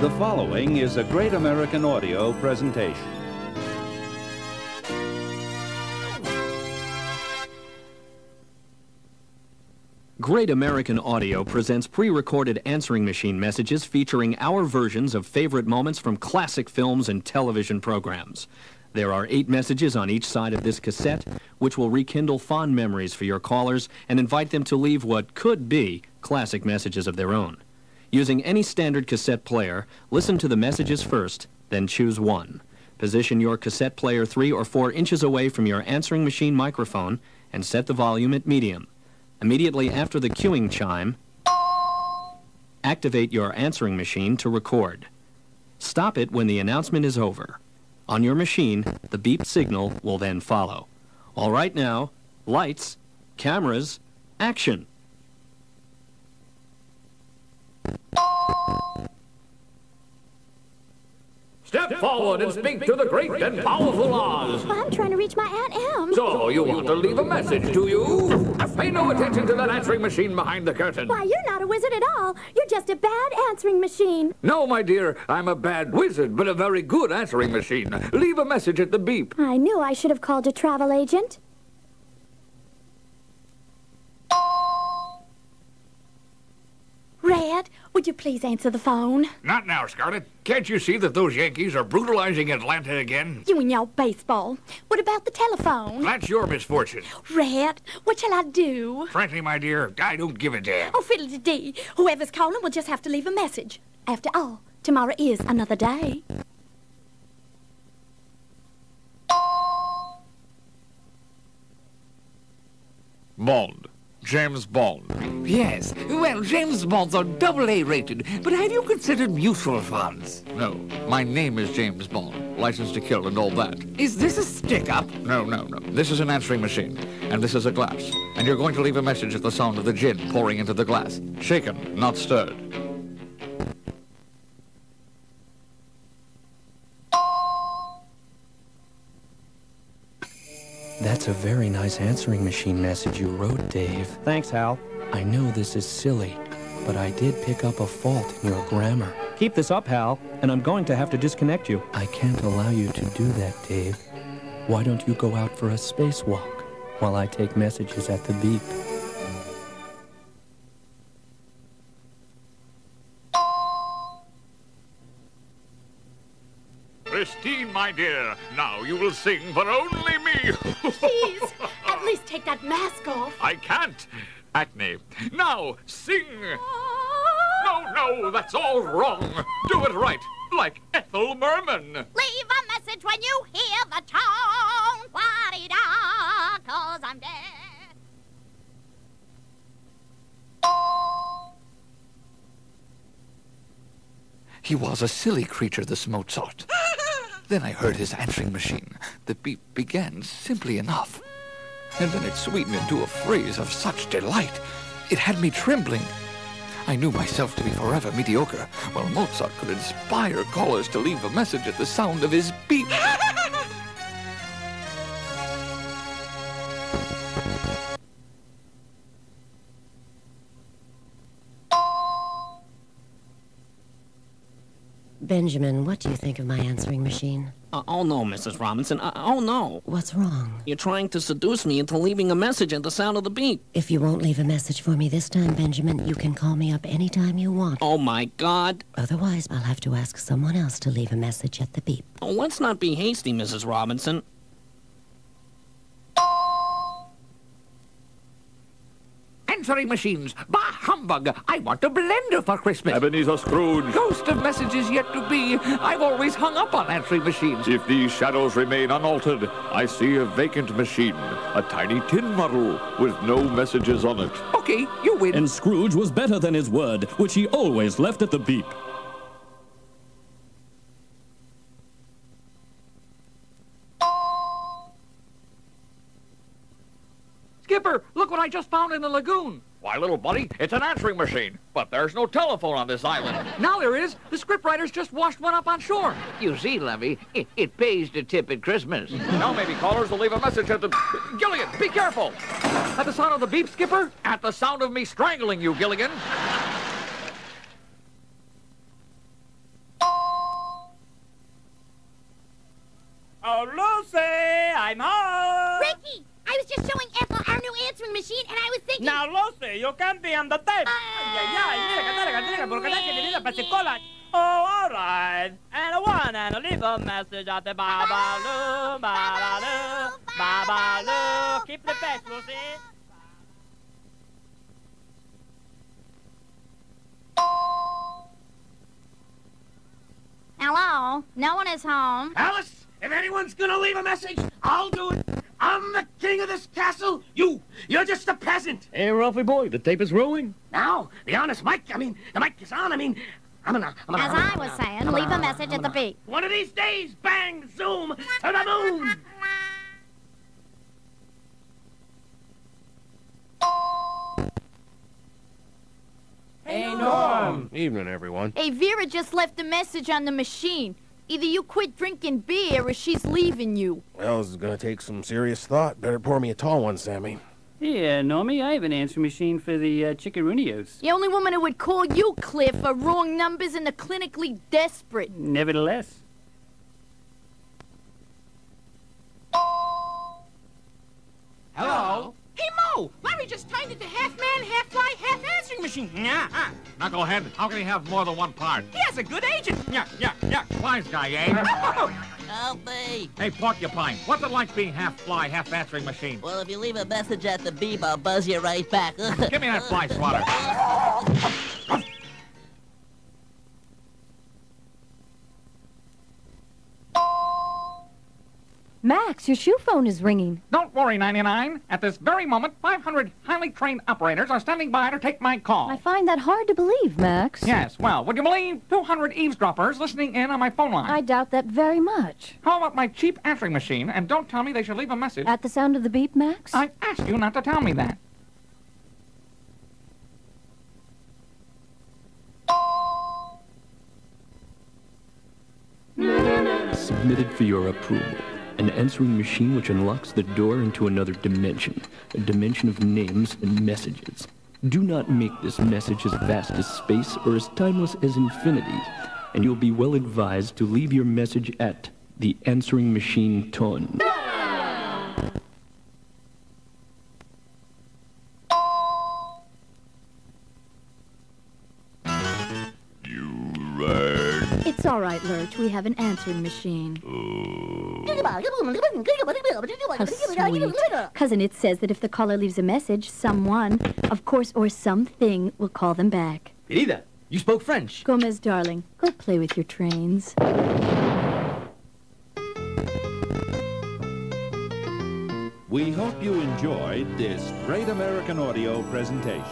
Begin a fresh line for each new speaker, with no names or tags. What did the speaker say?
The following is a Great American Audio presentation.
Great American Audio presents pre-recorded answering machine messages featuring our versions of favorite moments from classic films and television programs. There are 8 messages on each side of this cassette, which will rekindle fond memories for your callers and invite them to leave what could be classic messages of their own. Using any standard cassette player, listen to the messages first, then choose one. Position your cassette player 3 or 4 inches away from your answering machine microphone and set the volume at medium. Immediately after the cueing chime, activate your answering machine to record. Stop it when the announcement is over. On your machine, the beep signal will then follow. All right now, lights, cameras, action.
Step forward and speak to the great and powerful Oz.
I'm trying to reach my Aunt Em.
So you want to leave a message, do you? Pay no attention to that answering machine behind the curtain.
Why, you're not a wizard at all. You're just a bad answering machine.
No, my dear, I'm a bad wizard, but a very good answering machine. Leave a message at the beep.
I knew I should have called a travel agent. Red, would you please answer the phone?
Not now, Scarlet. Can't you see that those Yankees are brutalizing Atlanta again?
You and your baseball. What about the telephone?
That's your misfortune.
Red, what shall I do?
Frankly, my dear, I don't give a damn.
Oh, fiddle-de-dee. Whoever's calling will just have to leave a message. After all, tomorrow is another day.
Bond. James Bond.
Yes. Well, James Bonds are AA rated, but have you considered mutual funds?
No, my name is James Bond, licensed to kill and all that.
Is this a stick-up?
No. This is an answering machine, and this is a glass. And you're going to leave a message at the sound of the gin pouring into the glass. Shaken, not stirred.
That's a very nice answering machine message you wrote, Dave.
Thanks, Hal.
I know this is silly, but I did pick up a fault in your grammar.
Keep this up, Hal, and I'm going to have to disconnect you.
I can't allow you to do that, Dave. Why don't you go out for a spacewalk while I take messages at the beep?
Christine, my dear, now you will sing for only me.
Please, at least take that mask off.
I can't. Acne. Now, sing. No, that's all wrong. Do it right, like Ethel Merman.
Leave a message when you hear the tone. Wa-dee-da, 'cause I'm dead.
He was a silly creature, this Mozart. Then I heard his answering machine. The beep began simply enough. And then it sweetened into a phrase of such delight. It had me trembling. I knew myself to be forever mediocre, while Mozart could inspire callers to leave a message at the sound of his beep.
Benjamin, what do you think of my answering machine?
Oh, no, Mrs. Robinson. Oh, no.
What's wrong?
You're trying to seduce me into leaving a message at the sound of the beep.
If you won't leave a message for me this time, Benjamin, you can call me up anytime you want.
Oh, my God.
Otherwise, I'll have to ask someone else to leave a message at the beep.
Oh, let's not be hasty, Mrs. Robinson.
Answering machines. Bah, humbug. I want a blender for Christmas.
Ebenezer Scrooge.
Ghost of messages yet to be. I've always hung up on answering machines.
If these shadows remain unaltered, I see a vacant machine, a tiny tin model with no messages on it.
Okay, you win.
And Scrooge was better than his word, which he always left at the beep.
Skipper, look what I just found in the lagoon. Why, little buddy, it's an answering machine. But there's no telephone on this island.
Now there is. The scriptwriters just washed one up on shore.
You see, Levy, it pays to tip at Christmas.
Now maybe callers will leave a message at the... Gilligan, be careful!
At the sound of the beep, Skipper?
At the sound of me strangling you, Gilligan.
was just showing Ethel our new answering machine, and I was thinking...
Now, Lucy, you can't be on the tape. Oh, all right. And a one, and a leave a message at the ba-ba-loo, ba-ba-loo, ba-ba-loo. Keep the faith, Lucy.
Hello? No one is home.
Alice, if anyone's gonna leave a message, I'll do it. I'm the king of this castle. You're just a peasant.
Hey, Ralphie boy, the tape is rolling.
Now, the honest mic, the mic is on.
As I was saying, leave a message at the beep.
One of these days, bang, zoom, to the moon.
Hey, Norm.
Evening, everyone.
Hey, Vera just left a message on the machine. Either you quit drinking beer or she's leaving you.
Well, this is gonna take some serious thought. Better pour me a tall one, Sammy.
Yeah, Normie, I have an answering machine for the Chickaroonios.
The only woman who would call you, Cliff, are wrong numbers and the clinically desperate.
Nevertheless.
Hello?
Hey, Mo! Larry just turned into half-man, half-fly, half-answering machine. Yeah.
Knucklehead, how can he have more than one part?
He has a good agent.
Yeah. Wise guy, eh?
Help me.
Hey, Porcupine, what's it like being half fly, half answering machine?
Well, if you leave a message at the beep, I'll buzz you right back.
Give me that fly swatter.
Max, your shoe phone is ringing.
Don't worry, 99. At this very moment, 500 highly trained operators are standing by to take my call.
I find that hard to believe, Max.
Yes, well, would you believe 200 eavesdroppers listening in on my phone line?
I doubt that very much.
How about my cheap answering machine, and don't tell me they should leave a message?
At the sound of the beep, Max?
I asked you not to tell me that.
Submitted for your approval. An answering machine which unlocks the door into another dimension. A dimension of names and messages. Do not make this message as vast as space or as timeless as infinity. And you'll be well advised to leave your message at the answering machine tone.
It's all right, Lurch. We have an answering machine. How sweet. Cousin, it says that if the caller leaves a message, someone, of course, or something, will call them back.
Querida, you spoke French.
Gomez, darling, go play with your trains.
We hope you enjoyed this great American audio presentation.